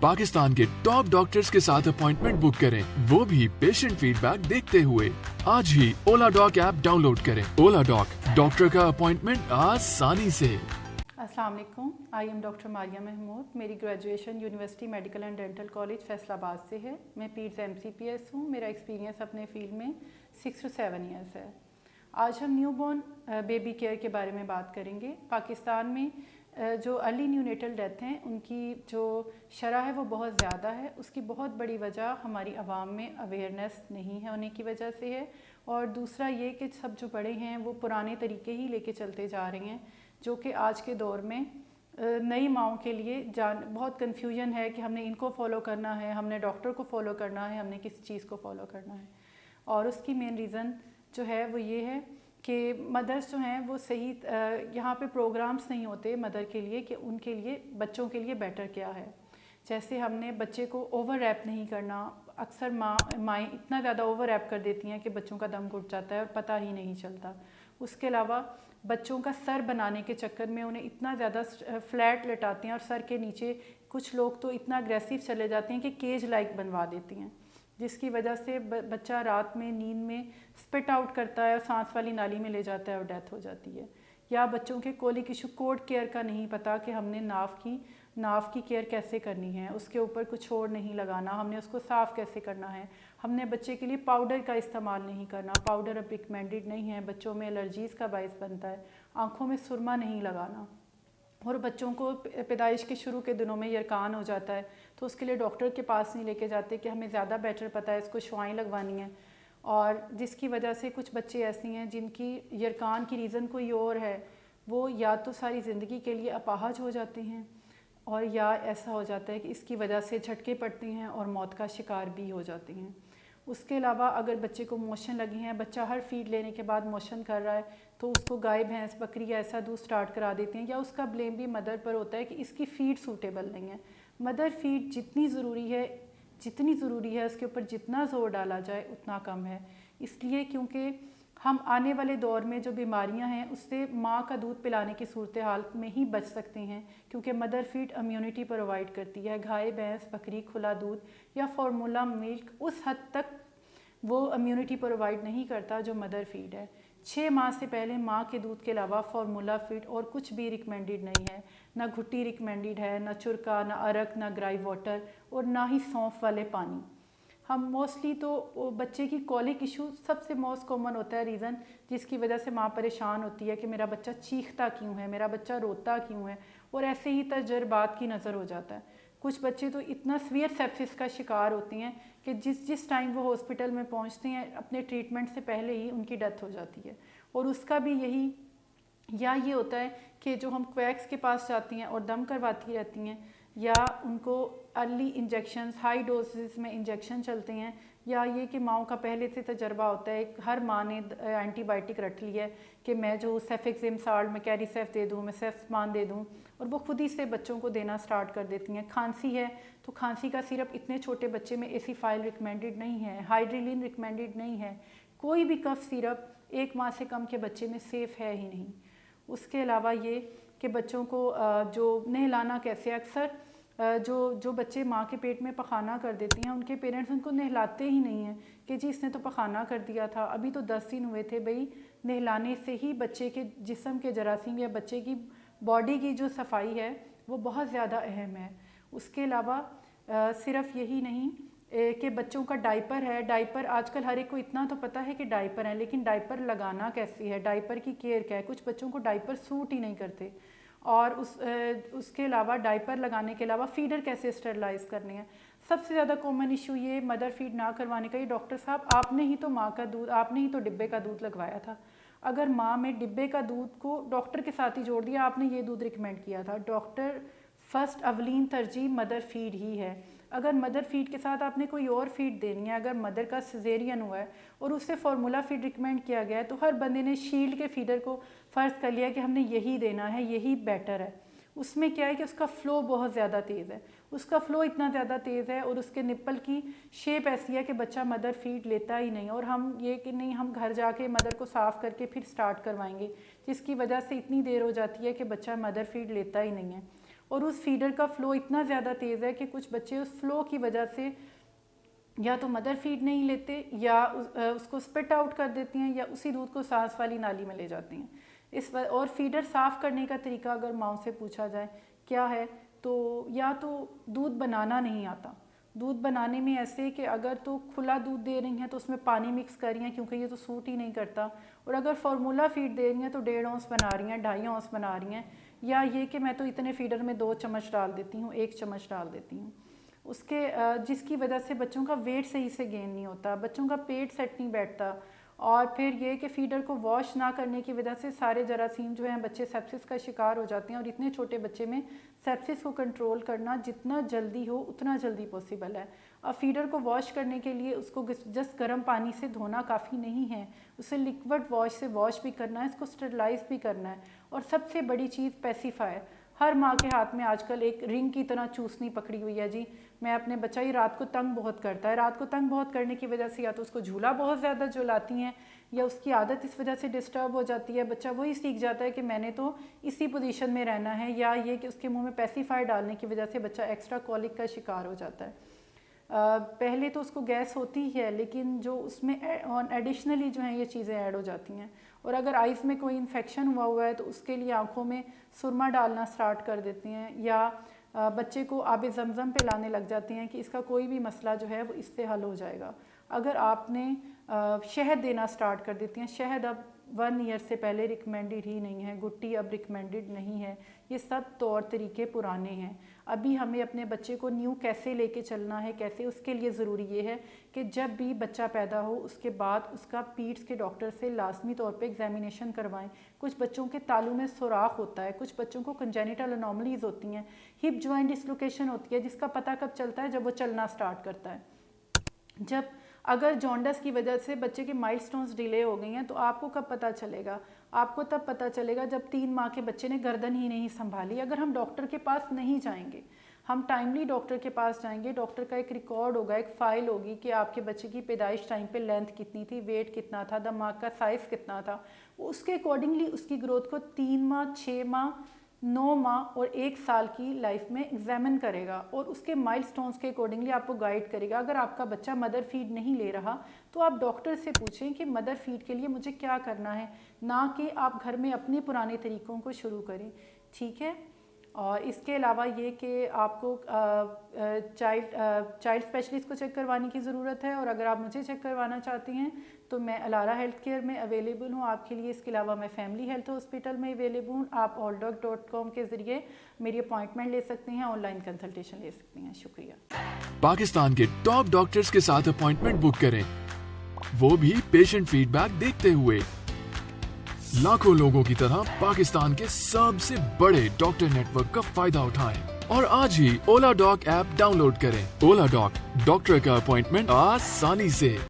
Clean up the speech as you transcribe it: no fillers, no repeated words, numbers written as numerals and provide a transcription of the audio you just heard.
पाकिस्तान के top doctors के साथ अपॉइंटमेंट बुक करें, वो भी पेशेंट फीडबैक देखते हुए। आज ही ओला डॉक ऐप डाउनलोड करें। ओला डॉक, डॉक्टर का अपॉइंटमेंट आसानी से। अस्सलाम वालेकुम, I am doctor Maria Mahmood. मेरी graduation university medical and dental college Faisalabad से है। मैं पीड्स MCPS हूँ। मेरा एक्सपीरियंस अपने फील्ड में 6 to 7 ईयर्स है। आज हम न्यूबॉर्न बेबी केयर के बारे में बात करेंगे। पाकिस्तान में जो अर्ली न्यूनेटल डेथ हैं उनकी जो शरह है वो बहुत ज़्यादा है। उसकी बहुत बड़ी वजह हमारी आवाम में अवेयरनेस नहीं है होने की वजह से है, और दूसरा ये कि सब जो बड़े हैं वो पुराने तरीके ही लेके चलते जा रहे हैं, जो कि आज के दौर में नई माओं के लिए बहुत कन्फ्यूजन है कि हमने इनको फॉलो करना है, हमने डॉक्टर को फॉलो करना है, हमने किस चीज़ को फॉलो करना है। और उसकी मेन रीज़न जो है वो ये है कि मदर्स जो हैं वो सही यहाँ पे प्रोग्राम्स नहीं होते मदर के लिए कि उनके लिए बच्चों के लिए बेटर क्या है। जैसे हमने बच्चे को ओवर रैप नहीं करना। अक्सर माएँ इतना ज़्यादा ओवर रैप कर देती हैं कि बच्चों का दम घुट जाता है और पता ही नहीं चलता। उसके अलावा बच्चों का सर बनाने के चक्कर में उन्हें इतना ज़्यादा फ्लैट लटाते हैं, और सर के नीचे कुछ लोग तो इतना अग्रेसिव चले जाते हैं कि केज लाइक बनवा देती हैं, जिसकी वजह से बच्चा रात में नींद में स्पिट आउट करता है और सांस वाली नाली में ले जाता है और डेथ हो जाती है। या बच्चों के कोलिक इशू कोड केयर का नहीं पता कि हमने नाव की केयर कैसे करनी है, उसके ऊपर कुछ और नहीं लगाना, हमने उसको साफ़ कैसे करना है। हमने बच्चे के लिए पाउडर का इस्तेमाल नहीं करना, पाउडर अब रिकमेंडेड नहीं है, बच्चों में एलर्जीज़ का बायस बनता है। आँखों में सुरमा नहीं लगाना, और बच्चों को पैदाइश के शुरू के दिनों में यरकान हो जाता है तो उसके लिए डॉक्टर के पास नहीं लेके जाते कि हमें ज़्यादा बेटर पता है, इसको शुआएं लगवानी है। और जिसकी वजह से कुछ बच्चे ऐसी हैं जिनकी यरकान की रीज़न कोई और है, वो या तो सारी ज़िंदगी के लिए अपाहज हो जाते हैं, और या ऐसा हो जाता है कि इसकी वजह से झटके पड़ते हैं और मौत का शिकार भी हो जाते हैं। उसके अलावा अगर बच्चे को मोशन लगी हैं, बच्चा हर फीड लेने के बाद मोशन कर रहा है, तो उसको गाय भैंस बकरी या ऐसा दूध स्टार्ट करा देते हैं, या उसका ब्लेम भी मदर पर होता है कि इसकी फ़ीड सूटेबल नहीं है। मदर फीड जितनी ज़रूरी है उसके ऊपर जितना ज़ोर डाला जाए उतना कम है। इसलिए क्योंकि हम आने वाले दौर में जो बीमारियां हैं उससे माँ का दूध पिलाने की सूरत हाल में ही बच सकते हैं, क्योंकि मदर फीड इम्यूनिटी प्रोवाइड करती है। गाय भैंस बकरी खुला दूध या फार्मूला मिल्क उस हद तक वो इम्यूनिटी प्रोवाइड नहीं करता जो मदर फीड है। 6 माह से पहले माँ के दूध के अलावा फार्मूला फीड और कुछ भी रिकमेंडेड नहीं है। ना घुट्टी रिकमेंडेड है, ना चुरका, ना अरक, ना ग्राई वाटर, और ना ही सौंफ वाले पानी। हम मोस्टली तो बच्चे की कॉलिक इशू सबसे मोस्ट कॉमन होता है रीज़न, जिसकी वजह से माँ परेशान होती है कि मेरा बच्चा चीखता क्यों है, मेरा बच्चा रोता क्यों है, और ऐसे ही तजर्बात की नज़र हो जाता है। कुछ बच्चे तो इतना सीवियर सेप्सिस का शिकार होते हैं कि जिस टाइम वो हॉस्पिटल में पहुंचते हैं अपने ट्रीटमेंट से पहले ही उनकी डेथ हो जाती है। और उसका भी ये होता है कि जो हम क्वैक्स के पास जाती हैं और दम करवाती रहती हैं, या उनको अर्ली इंजेक्शंस हाई डोजेस में इंजेक्शन चलते हैं, या ये कि माओं का पहले से तजर्बा होता है, हर माँ ने एंटीबायोटिक रख ली है कि मैं जो सेफेक्सिम साल्ट में कैरीसेफ दे दूँ, मैं सेफ्समान दे दूँ, और वो खुद ही से बच्चों को देना स्टार्ट कर देती हैं। खांसी है तो खांसी का सिरप इतने छोटे बच्चे में एसिफाइल रिकमेंडेड नहीं है, हाइड्रिलिन रिकमेंडेड नहीं है, कोई भी कफ सिरप 1 माह से कम के बच्चे में सेफ़ है ही नहीं। उसके अलावा ये कि बच्चों को जो नहलाना कैसे, अक्सर जो बच्चे माँ के पेट में पखाना कर देती हैं उनके पेरेंट्स उनको नहलाते ही नहीं हैं कि जी इसने तो पखाना कर दिया था, अभी तो 10 दिन हुए थे। भाई, नहलाने से ही बच्चे के जिस्म के जरासीम या बच्चे की बॉडी की जो सफाई है वो बहुत ज़्यादा अहम है। उसके अलावा सिर्फ यही नहीं कि बच्चों का डाइपर है। डाइपर आजकल हर एक को इतना तो पता है कि डाइपर है, लेकिन डाइपर लगाना कैसे है, डाइपर की केयर क्या है। कुछ बच्चों को डाइपर सूट ही नहीं करते। और उसके अलावा डाइपर लगाने के अलावा फीडर कैसे स्टरलाइज करने हैं। सबसे ज़्यादा कॉमन इशू ये मदर फीड ना करवाने का। ये डॉक्टर साहब, आपने ही तो डिब्बे का दूध लगवाया था। अगर माँ में डिब्बे का दूध को डॉक्टर के साथ ही जोड़ दिया, आपने ये दूध रिकमेंड किया था, डॉक्टर फर्स्ट अवलीन तरजीह मदर फीड ही है। अगर मदर फीड के साथ आपने कोई और फीड देनी है, अगर मदर का सिजेरियन हुआ है और उससे फार्मूला फीड रिकमेंड किया गया है, तो हर बंदे ने शील्ड के फीडर को फ़र्ज़ कर लिया कि हमने यही देना है, यही बेटर है। उसमें क्या है कि उसका फ़्लो बहुत ज़्यादा तेज़ है, उसका फ़्लो इतना ज़्यादा तेज़ है, और उसके निप्पल की शेप ऐसी है कि बच्चा मदर फीड लेता ही नहीं। और हम ये कि नहीं, हम घर जाके मदर को साफ़ करके फिर स्टार्ट करवाएंगे, जिसकी वजह से इतनी देर हो जाती है कि बच्चा मदर फीड लेता ही नहीं है। और उस फीडर का फ़्लो इतना ज़्यादा तेज़ है कि कुछ बच्चे उस फ़्लो की वजह से या तो मदर फीड नहीं लेते या उसको स्पिट आउट कर देती हैं या उसी दूध को सांस वाली नाली में ले जाती हैं। और फीडर साफ़ करने का तरीका अगर माँ से पूछा जाए क्या है, तो या तो दूध बनाना नहीं आता। दूध बनाने में ऐसे कि अगर तो खुला दूध दे रही हैं तो उसमें पानी मिक्स कर रही हैं क्योंकि ये तो सूट ही नहीं करता, और अगर फार्मूला फीड दे रही हैं तो 1.5 औंस बना रही हैं, 2.5 औंस बना रही हैं, या ये कि मैं तो इतने फीडर में 2 चम्मच डाल देती हूँ, 1 चम्मच डाल देती हूँ। उसके जिसकी वजह से बच्चों का वेट सही से गेन नहीं होता, बच्चों का पेट सेट नहीं बैठता, और फिर ये कि फीडर को वॉश ना करने की वजह से सारे जरासीम जो हैं बच्चे सेप्सिस का शिकार हो जाते हैं। और इतने छोटे बच्चे में सेप्सिस को कंट्रोल करना जितना जल्दी हो उतना जल्दी पॉसिबल है। अब फीडर को वॉश करने के लिए उसको जस्ट गर्म पानी से धोना काफ़ी नहीं है, उसे लिक्विड वॉश से वॉश भी करना है, इसको स्टरलाइज भी करना है। और सबसे बड़ी चीज़ पेसिफायर। हर माँ के हाथ में आजकल एक रिंग की तरह चूसनी पकड़ी हुई है जी। मैं अपने बच्चा ही रात को तंग बहुत करता है, रात को तंग बहुत करने की वजह से या तो उसको झूला बहुत ज़्यादा झुलाती हैं या उसकी आदत इस वजह से डिस्टर्ब हो जाती है, बच्चा वही सीख जाता है कि मैंने तो इसी पोजीशन में रहना है, या ये कि उसके मुंह में पेसिफायर डालने की वजह से बच्चा एक्स्ट्रा कॉलिक का शिकार हो जाता है। पहले तो उसको गैस होती ही है, लेकिन जो उसमें एडिशनली जो है ये चीज़ें ऐड हो जाती हैं। और अगर आइज़ में कोई इन्फेक्शन हुआ है तो उसके लिए आँखों में सुरमा डालना स्टार्ट कर देती हैं, या बच्चे को आब ज़मज़म पे लाने लग जाती हैं कि इसका कोई भी मसला जो है वो इससे हल हो जाएगा। अगर आपने शहद देना स्टार्ट कर देती हैं, शहद अब 1 ईयर से पहले रिकमेंडेड ही नहीं है, गुट्टी अब रिकमेंडेड नहीं है, ये सब तौर तरीके पुराने हैं। अभी हमें अपने बच्चे को न्यू कैसे लेके चलना है, कैसे, उसके लिए ज़रूरी ये है कि जब भी बच्चा पैदा हो उसके बाद उसका पीड्स के डॉक्टर से लाजमी तौर पे एग्जामिनेशन करवाएं। कुछ बच्चों के तालू में सुराख होता है, कुछ बच्चों को कंजेनिटल अनोमलीज होती हैं, हिप जॉइंट डिसलोकेशन होती है, जिसका पता कब चलता है, जब वो चलना स्टार्ट करता है। जब अगर जॉन्डस की वजह से बच्चे के माइलस्टोन्स डिले हो गई हैं तो आपको कब पता चलेगा? आपको तब पता चलेगा जब 3 माह के बच्चे ने गर्दन ही नहीं संभाली। अगर हम डॉक्टर के पास नहीं जाएंगे, हम टाइमली डॉक्टर के पास जाएंगे, डॉक्टर का एक रिकॉर्ड होगा, एक फ़ाइल होगी कि आपके बच्चे की पैदाइश टाइम पे लेंथ कितनी थी, वेट कितना था, दिमाग का साइज़ कितना था, उसके अकॉर्डिंगली उसकी ग्रोथ को 3 माह, 6 माह, 9 माह और 1 साल की लाइफ में एग्जामिन करेगा और उसके माइलस्टोन्स के अकॉर्डिंगली आपको गाइड करेगा। अगर आपका बच्चा मदर फीड नहीं ले रहा तो आप डॉक्टर से पूछें कि मदर फीड के लिए मुझे क्या करना है, ना कि आप घर में अपने पुराने तरीक़ों को शुरू करें, ठीक है। और इसके अलावा ये कि आपको चाइल्ड स्पेशलिस्ट को चेक करवाने की ज़रूरत है, और अगर आप मुझे चेक करवाना चाहती हैं तो मैं अलारा हेल्थ केयर में अवेलेबल हूँ आपके लिए। इसके अलावा मैं फैमिली हेल्थ हॉस्पिटल में अवेलेबल हूँ। आप alldoc.com के ज़रिए मेरी अपॉइंटमेंट ले सकती हैं, ऑनलाइन कंसल्टेशन ले सकती हैं। शुक्रिया। पाकिस्तान के टॉप डॉक्टर्स के साथ अपॉइंटमेंट बुक करें, वो भी पेशेंट फीडबैक देखते हुए। लाखों लोगों की तरह पाकिस्तान के सबसे बड़े डॉक्टर नेटवर्क का फायदा उठाएं और आज ही ओला डॉक ऐप डाउनलोड करें। ओला डॉक, डॉक्टर का अपॉइंटमेंट आसानी से।